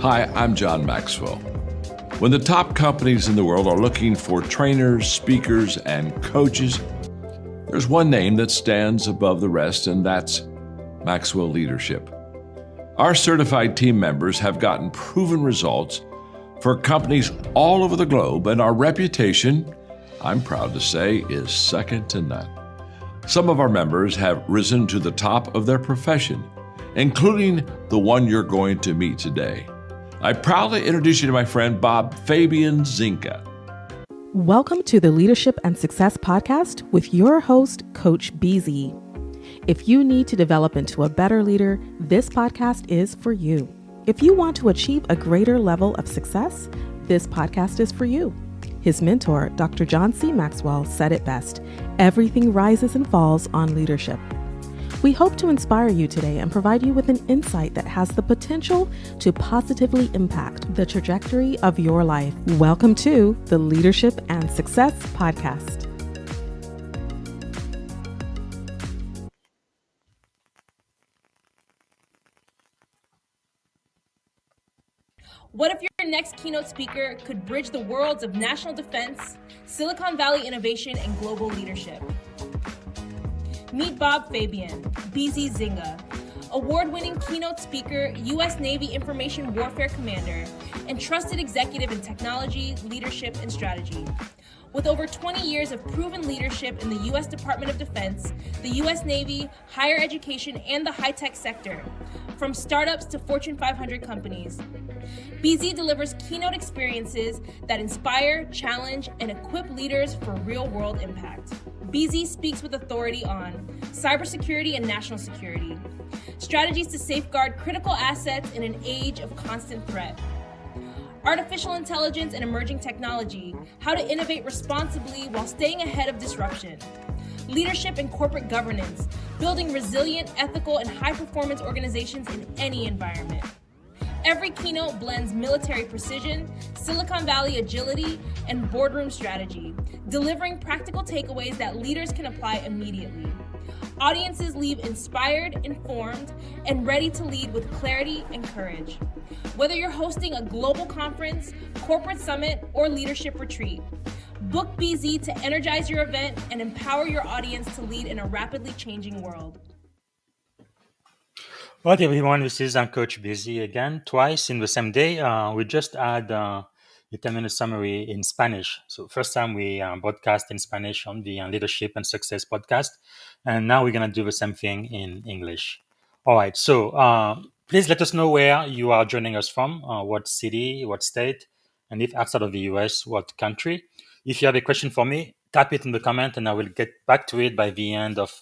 Hi, I'm John Maxwell. When the top companies in the world are looking for trainers, speakers, and coaches, there's one name that stands above the rest, and that's Maxwell Leadership. Our certified team members have gotten proven results for companies all over the globe, and our reputation, I'm proud to say, is second to none. Some of our members have risen to the top of their profession, including the one you're going to meet today. I proudly introduce you to my friend Bob Fabian Zinka. Welcome to the Leadership and Success Podcast with your host, Coach BZ. If you need to develop into a better leader, this podcast is for you. If you want to achieve a greater level of success, this podcast is for you. His mentor, Dr. John C. Maxwell, said it best: everything rises and falls on leadership. We hope to inspire you today and provide you with an insight that has the potential to positively impact the trajectory of your life. Welcome to the Leadership and Success Podcast. What if your next keynote speaker could bridge the worlds of national defense, Silicon Valley innovation, and global leadership? Meet Bob Fabian, BZ Zinga, award-winning keynote speaker, U.S. Navy Information Warfare Commander, and trusted executive in technology, leadership, and strategy. With over 20 years of proven leadership in the U.S. Department of Defense, the U.S. Navy, higher education, and the high-tech sector, from startups to Fortune 500 companies, BZ delivers keynote experiences that inspire, challenge, and equip leaders for real-world impact. BZ speaks with authority on cybersecurity and national security, strategies to safeguard critical assets in an age of constant threat, artificial intelligence and emerging technology, how to innovate responsibly while staying ahead of disruption, leadership and corporate governance, building resilient, ethical, and high-performance organizations in any environment. Every keynote blends military precision, Silicon Valley agility, and boardroom strategy, delivering practical takeaways that leaders can apply immediately. Audiences leave inspired, informed, and ready to lead with clarity and courage. Whether you're hosting a global conference, corporate summit, or leadership retreat, book BZ to energize your event and empower your audience to lead in a rapidly changing world. Well, everyone, this is Coach Busy again, twice in the same day. We just had a 10-minute summary in Spanish. So first time we broadcast in Spanish on the Leadership and Success podcast. And now we're going to do the same thing in English. All right. So please let us know where you are joining us from, what city, what state, and if outside of the US, what country. If you have a question for me, type it in the comment and I will get back to it by the end of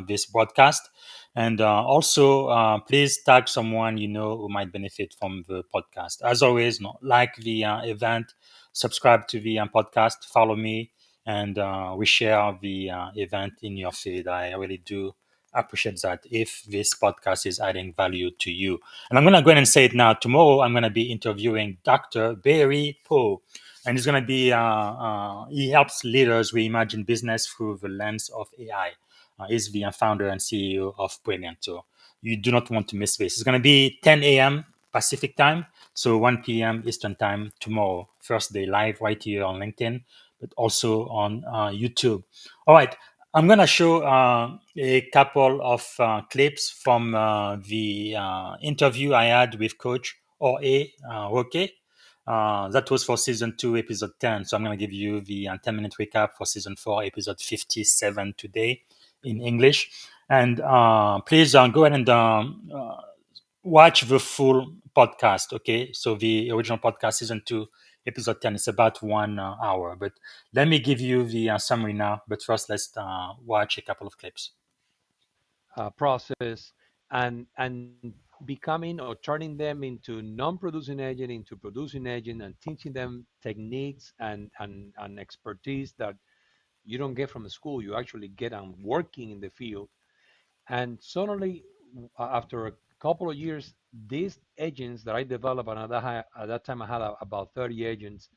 this broadcast. And also, please tag someone you know who might benefit from the podcast. As always, like the event, subscribe to the podcast, follow me, and we share the event in your feed. I really do appreciate that if this podcast is adding value to you. And I'm going to go ahead and say it now. Tomorrow, I'm going to be interviewing Dr. Barry Poe. And he's going to be, he helps leaders reimagine business through the lens of AI. He's the founder and CEO of Brilliant. So you do not want to miss this. It's going to be 10 a.m. Pacific time, so 1 p.m. Eastern time tomorrow. First day live right here on LinkedIn, but also on YouTube. All right. I'm going to show a couple of clips from the interview I had with Coach Jorge Roque. That was for season 2, episode 10. So I'm going to give you the 10-minute recap for season 4, episode 57 today in English. And please go ahead and watch the full podcast. Okay. So the original podcast, season 2, episode 10, is about 1 hour. But let me give you the summary now. But first, let's watch a couple of clips. Process and becoming or turning them into non-producing agent into producing agent and teaching them techniques and expertise that you don't get from school. You actually get on working in the field. And suddenly, after a couple of years, these agents that I developed, and at that time I had about 30 agents,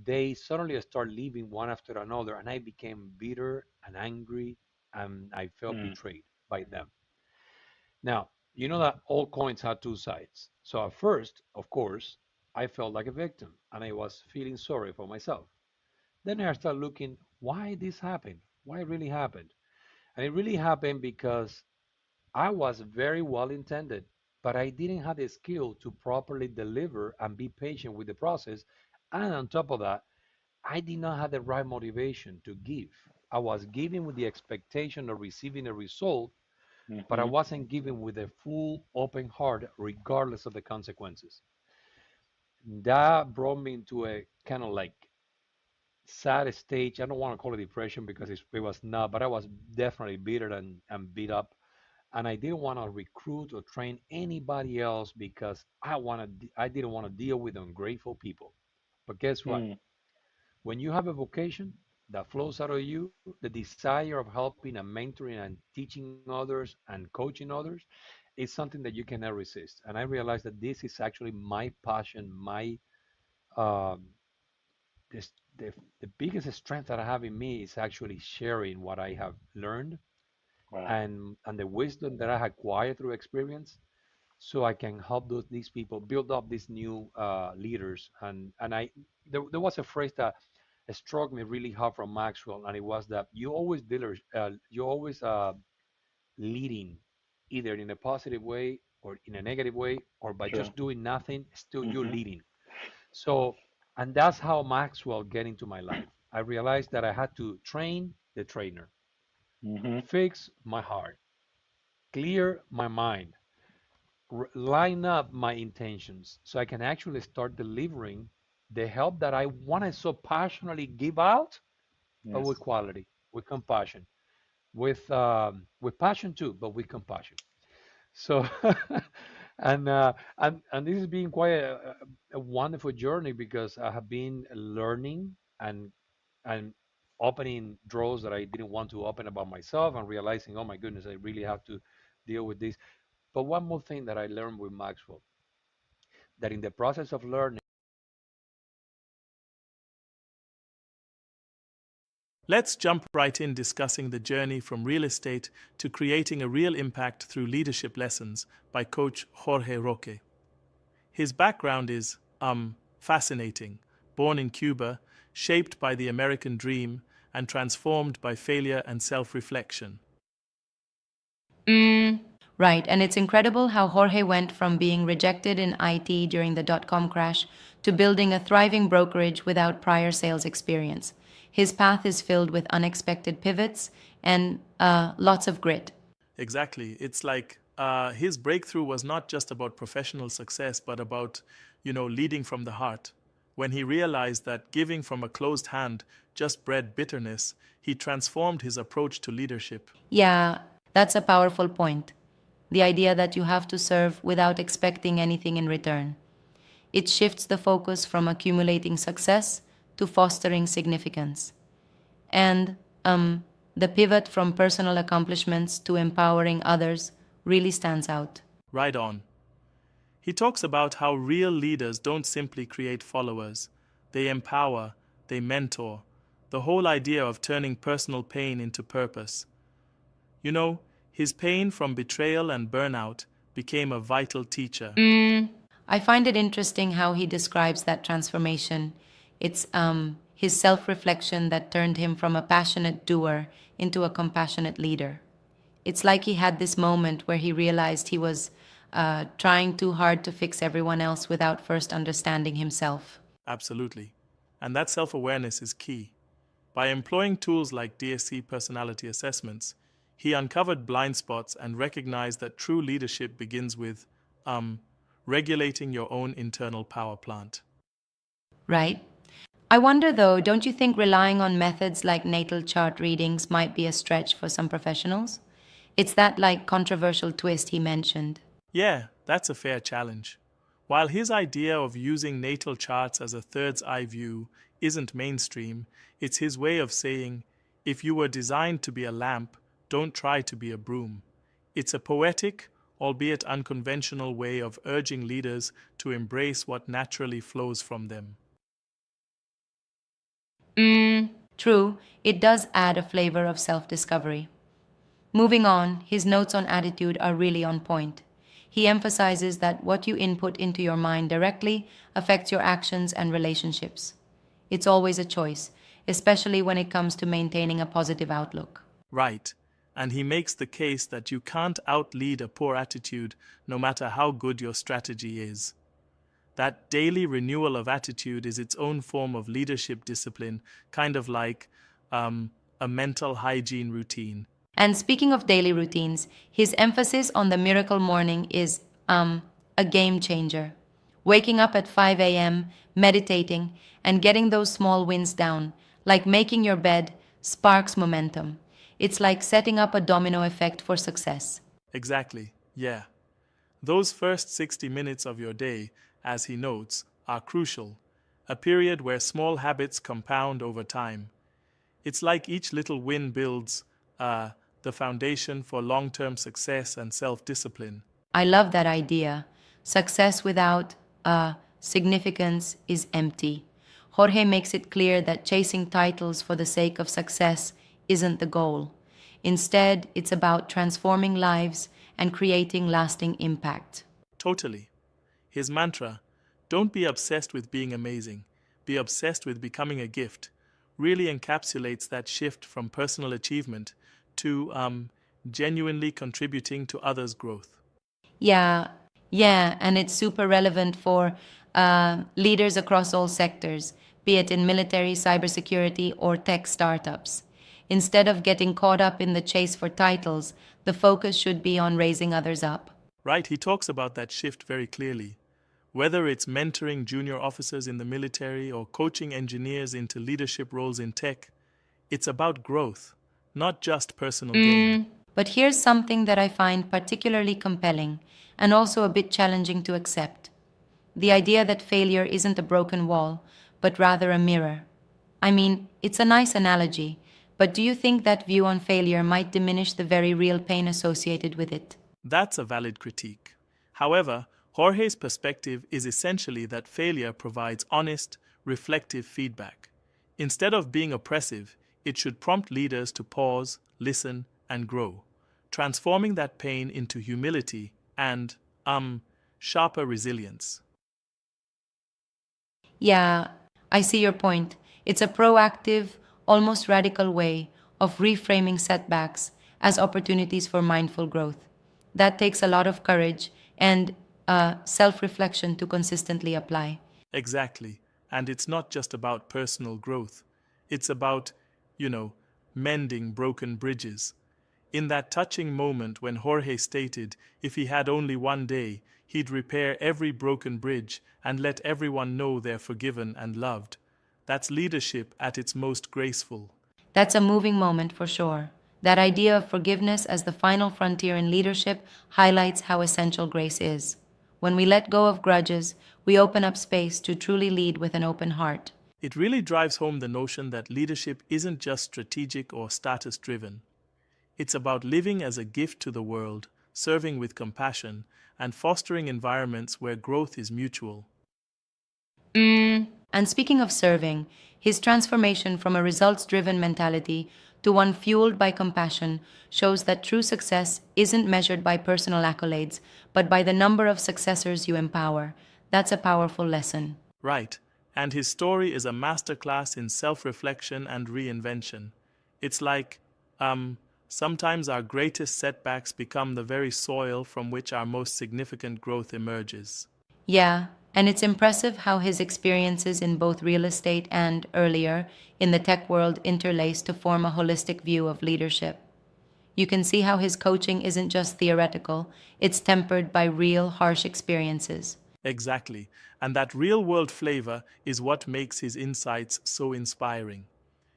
they suddenly start leaving one after another, and I became bitter and angry, and I felt betrayed by them. Now, you know that all coins have two sides. So at first, of course, I felt like a victim and I was feeling sorry for myself. Then I started looking why this happened, why it really happened. And it really happened because I was very well intended, but I didn't have the skill to properly deliver and be patient with the process. And on top of that, I did not have the right motivation to give. I was giving with the expectation of receiving a result, but I Mm-hmm. wasn't giving with a full open heart, regardless of the consequences. That brought me into a kind of like sad stage. I don't want to call it depression because it was not, but I was definitely bitter and beat up. And I didn't want to recruit or train anybody else because I didn't want to deal with ungrateful people. But guess what? Mm. When you have a vocation that flows out of you, the desire of helping and mentoring and teaching others and coaching others is something that you cannot resist. And I realized that this is actually my passion, my um, this, the biggest strength that I have in me is actually sharing what I have learned Wow. and the wisdom that I acquired through experience, so I can help these people build up these new leaders. And there was a phrase that struck me really hard from Maxwell, and it was that you always leading, either in a positive way or in a negative way, or by Sure. just doing nothing, still you're Mm-hmm. leading. So, and that's how Maxwell get into my life. I realized that I had to train the trainer, Mm-hmm. fix my heart, clear my mind, line up my intentions so I can actually start delivering the help that I want to so passionately give out, but with Yes. quality, with compassion, with passion too, but with compassion. So, and this has been quite a wonderful journey because I have been learning and opening drawers that I didn't want to open about myself and realizing, oh my goodness, I really have to deal with this. But one more thing that I learned with Maxwell, that in the process of learning. Let's jump right in discussing the journey from real estate to creating a real impact through leadership lessons by Coach Jorge Roque. His background is, fascinating. Born in Cuba, shaped by the American dream, and transformed by failure and self reflection. Right, and it's incredible how Jorge went from being rejected in IT during the dot-com crash to building a thriving brokerage without prior sales experience. His path is filled with unexpected pivots and lots of grit. Exactly. It's like his breakthrough was not just about professional success, but about, leading from the heart. When he realized that giving from a closed hand just bred bitterness, he transformed his approach to leadership. Yeah, that's a powerful point. The idea that you have to serve without expecting anything in return. It shifts the focus from accumulating success to fostering significance. And the pivot from personal accomplishments to empowering others really stands out. Right on. He talks about how real leaders don't simply create followers, they empower, they mentor. The whole idea of turning personal pain into purpose. You know, his pain from betrayal and burnout became a vital teacher. I find it interesting how he describes that transformation. It's his self reflection that turned him from a passionate doer into a compassionate leader. It's like he had this moment where he realized he was trying too hard to fix everyone else without first understanding himself. Absolutely. And that self awareness is key. By employing tools like DSC personality assessments, he uncovered blind spots and recognized that true leadership begins with um, regulating your own internal power plant. Right? I wonder though, don't you think relying on methods like natal chart readings might be a stretch for some professionals? It's that like controversial twist he mentioned. Yeah, that's a fair challenge. While his idea of using natal charts as a third's eye view isn't mainstream, it's his way of saying, if you were designed to be a lamp, don't try to be a broom. It's a poetic, albeit unconventional way of urging leaders to embrace what naturally flows from them. True, it does add a flavor of self discovery. Moving on, his notes on attitude are really on point. He emphasizes that what you input into your mind directly affects your actions and relationships. It's always a choice, especially when it comes to maintaining a positive outlook. Right. And he makes the case that you can't outlead a poor attitude no matter how good your strategy is. That daily renewal of attitude is its own form of leadership discipline, kind of like a mental hygiene routine. And speaking of daily routines, his emphasis on the miracle morning is a game changer. Waking up at 5 a.m., meditating, and getting those small wins down, like making your bed, sparks momentum. It's like setting up a domino effect for success. Exactly, yeah. Those first 60 minutes of your day, as he notes, are crucial, a period where small habits compound over time. It's like each little win builds the foundation for long-term success and self-discipline. I love that idea. Success without significance is empty. Jorge makes it clear that chasing titles for the sake of success isn't the goal. Instead, it's about transforming lives and creating lasting impact. Totally. His mantra, don't be obsessed with being amazing, be obsessed with becoming a gift, really encapsulates that shift from personal achievement to genuinely contributing to others' growth. Yeah, yeah, and it's super relevant for leaders across all sectors, be it in military, cybersecurity, or tech startups. Instead of getting caught up in the chase for titles, the focus should be on raising others up. Right, he talks about that shift very clearly. Whether it's mentoring junior officers in the military or coaching engineers into leadership roles in tech, it's about growth, not just personal gain. But here's something that I find particularly compelling and also a bit challenging to accept: the idea that failure isn't a broken wall, but rather a mirror. I mean, it's a nice analogy, but do you think that view on failure might diminish the very real pain associated with it? That's a valid critique. However, Jorge's perspective is essentially that failure provides honest, reflective feedback. Instead of being oppressive, it should prompt leaders to pause, listen, and grow, transforming that pain into humility and, sharper resilience. Yeah, I see your point. It's a proactive, almost radical way of reframing setbacks as opportunities for mindful growth. That takes a lot of courage and self reflection to consistently apply. Exactly. And it's not just about personal growth. It's about, you know, mending broken bridges. In that touching moment when Jorge stated if he had only one day, he'd repair every broken bridge and let everyone know they're forgiven and loved. That's leadership at its most graceful. That's a moving moment for sure. That idea of forgiveness as the final frontier in leadership highlights how essential grace is. When we let go of grudges, we open up space to truly lead with an open heart. It really drives home the notion that leadership isn't just strategic or status driven. It's about living as a gift to the world, serving with compassion, and fostering environments where growth is mutual. And speaking of serving, his transformation from a results driven mentality to one fueled by compassion shows that true success isn't measured by personal accolades, but by the number of successors you empower. That's a powerful lesson. Right, and his story is a masterclass in self-reflection and reinvention. It's like, sometimes our greatest setbacks become the very soil from which our most significant growth emerges. Yeah, and it's impressive how his experiences in both real estate and, earlier, in the tech world interlace to form a holistic view of leadership. You can see how his coaching isn't just theoretical, it's tempered by real, harsh experiences. Exactly, and that real-world flavor is what makes his insights so inspiring.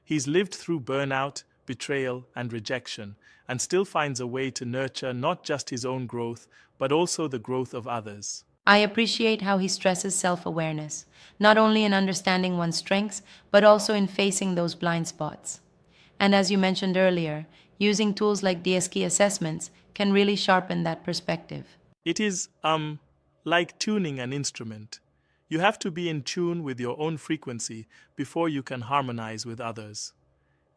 He's lived through burnout, betrayal, and rejection, and still finds a way to nurture not just his own growth, but also the growth of others. I appreciate how he stresses self awareness, not only in understanding one's strengths, but also in facing those blind spots. And as you mentioned earlier, using tools like DSK assessments can really sharpen that perspective. It is, like tuning an instrument. You have to be in tune with your own frequency before you can harmonize with others.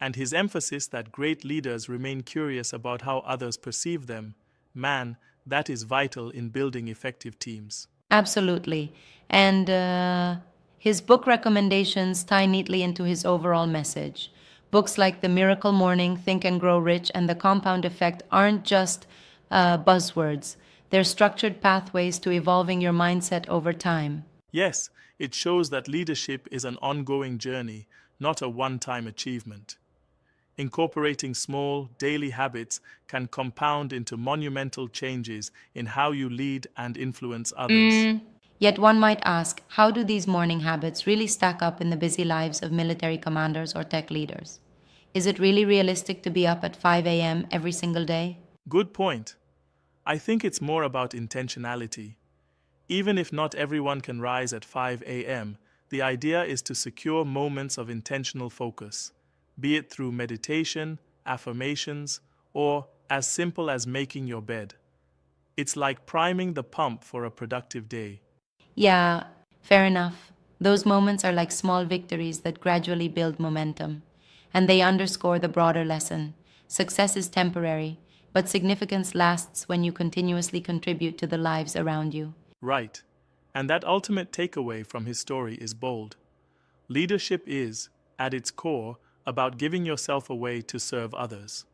And his emphasis that great leaders remain curious about how others perceive them, man, That is vital in building effective teams. Absolutely. And his book recommendations tie neatly into his overall message. Books like The Miracle Morning, Think and Grow Rich, and The Compound Effect aren't just buzzwords, they're structured pathways to evolving your mindset over time. Yes, it shows that leadership is an ongoing journey, not a one time achievement. Incorporating small, daily habits can compound into monumental changes in how you lead and influence others. Yet one might ask, how do these morning habits really stack up in the busy lives of military commanders or tech leaders? Is it really realistic to be up at 5 a.m. every single day? Good point. I think it's more about intentionality. Even if not everyone can rise at 5 a.m., the idea is to secure moments of intentional focus, be it through meditation, affirmations, or as simple as making your bed. It's like priming the pump for a productive day. Yeah, fair enough. Those moments are like small victories that gradually build momentum, and they underscore the broader lesson. Success is temporary, but significance lasts when you continuously contribute to the lives around you. Right. And that ultimate takeaway from his story is bold. Leadership is, at its core, about giving yourself away to serve others.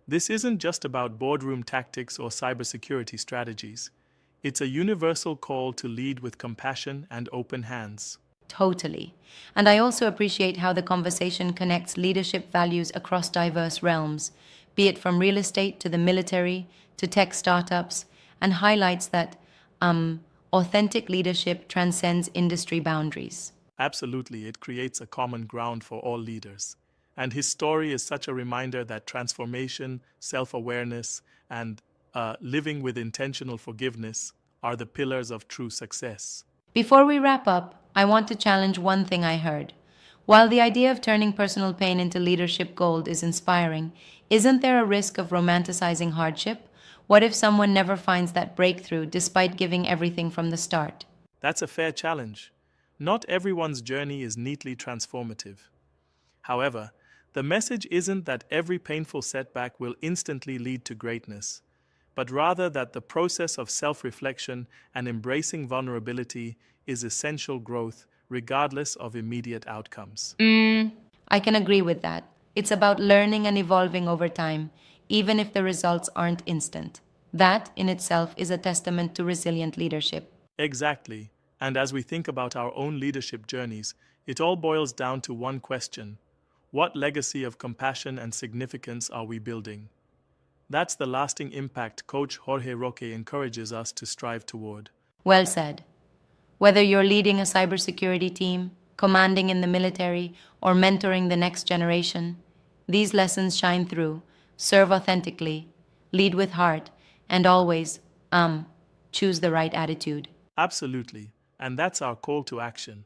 This isn't just about boardroom tactics or cybersecurity strategies. It's a universal call to lead with compassion and open hands. Totally. And I also appreciate how the conversation connects leadership values across diverse realms, be it from real estate to the military to tech startups, and highlights that authentic leadership transcends industry boundaries. Absolutely, it creates a common ground for all leaders. And his story is such a reminder that transformation, self awareness, and living with intentional forgiveness are the pillars of true success. Before we wrap up, I want to challenge one thing I heard. While the idea of turning personal pain into leadership gold is inspiring, isn't there a risk of romanticizing hardship? What if someone never finds that breakthrough despite giving everything from the start? That's a fair challenge. Not everyone's journey is neatly transformative. However, the message isn't that every painful setback will instantly lead to greatness, but rather that the process of self reflection and embracing vulnerability is essential growth regardless of immediate outcomes. I can agree with that. It's about learning and evolving over time, even if the results aren't instant. That, in itself, is a testament to resilient leadership. Exactly. And as we think about our own leadership journeys, it all boils down to one question: what legacy of compassion and significance are we building? That's the lasting impact Coach Jorge Roque encourages us to strive toward. Well said. Whether you're leading a cybersecurity team, commanding in the military, or mentoring the next generation, these lessons shine through. Serve authentically, lead with heart, and always, choose the right attitude. Absolutely. And that's our call to action.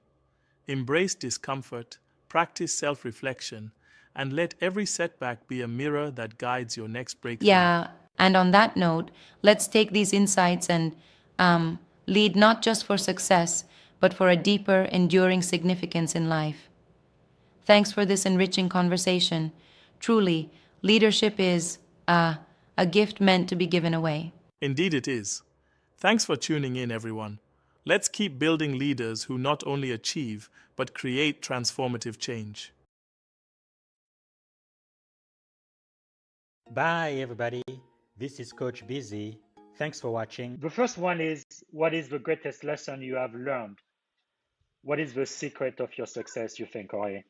Embrace discomfort, practice self reflection, and let every setback be a mirror that guides your next breakthrough. Yeah, and on that note, let's take these insights and lead not just for success, but for a deeper, enduring significance in life. Thanks for this enriching conversation. Truly, leadership is a gift meant to be given away. Indeed, it is. Thanks for tuning in, everyone. Let's keep building leaders who not only achieve, but create transformative change. Bye, everybody. This is Coach Busy. Thanks for watching. The first one is, what is the greatest lesson you have learned? What is the secret of your success, you think, Jorge?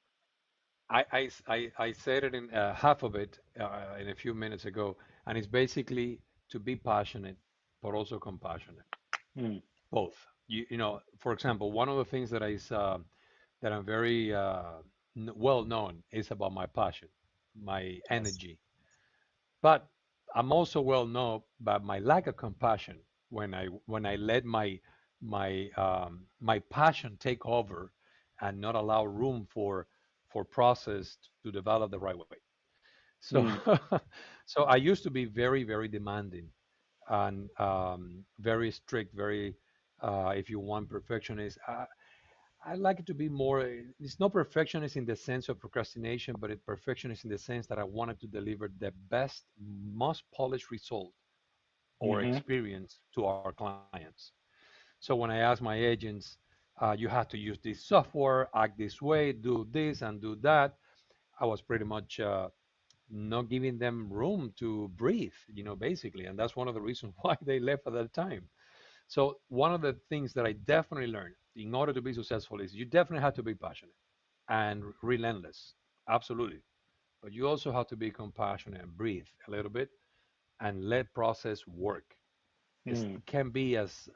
I said it in half of it in a few minutes ago, and it's basically to be passionate, but also compassionate. Hmm. Both. For example, one of the things that I'm very well known is about my passion, my Yes. energy. But I'm also well known by my lack of compassion when I let my passion take over and not allow room for process to develop the right way. So Hmm. so I used to be very very demanding and very strict, very if you want perfectionist. I like it to be more. It's not perfectionist in the sense of procrastination, but it's perfectionist in the sense that I wanted to deliver the best, most polished result or experience to our clients. So when I ask my agents, you have to use this software, act this way, do this and do that, I was pretty much not giving them room to breathe, basically. And that's one of the reasons why they left at that time. So one of the things that I definitely learned in order to be successful is you definitely have to be passionate and relentless. Absolutely. But you also have to be compassionate and breathe a little bit and let process work. It Mm. can be as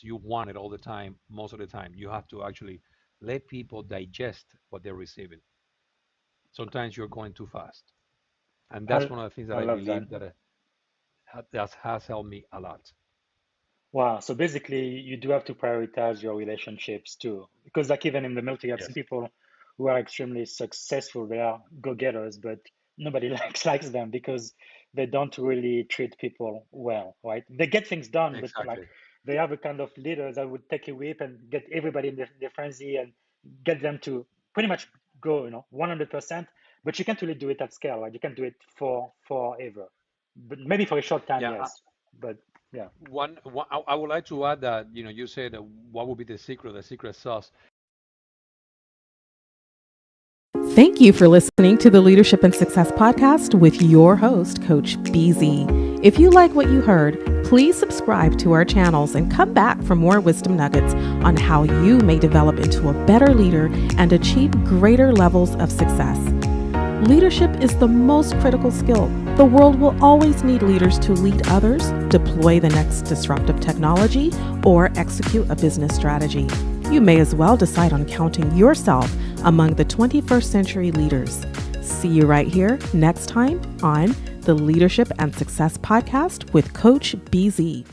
you want it all the time, most of the time. You have to actually let people digest what they're receiving. Sometimes you're going too fast. And that's I one of the things that I I love that. believe that that has helped me a lot. Wow. So basically, you do have to prioritize your relationships too, because like even in the military, I've seen Yes, people who are extremely successful. They are go-getters, but nobody likes them because they don't really treat people well, right? They get things done, but like exactly. they have a kind of leaders that would take a whip and get everybody in their frenzy and get them to pretty much go, 100%. But you can't really do it at scale. Like you can't do it for forever, but maybe for a short time, Yeah, yes. But yeah. I would like to add that, you said what would be the secret sauce. Thank you for listening to the Leadership and Success Podcast with your host, Coach BZ. If you like what you heard, please subscribe to our channels and come back for more wisdom nuggets on how you may develop into a better leader and achieve greater levels of success. Leadership is the most critical skill. The world will always need leaders to lead others, deploy the next disruptive technology, or execute a business strategy. You may as well decide on counting yourself among the 21st century leaders. See you right here next time on the Leadership and Success Podcast with Coach BZ.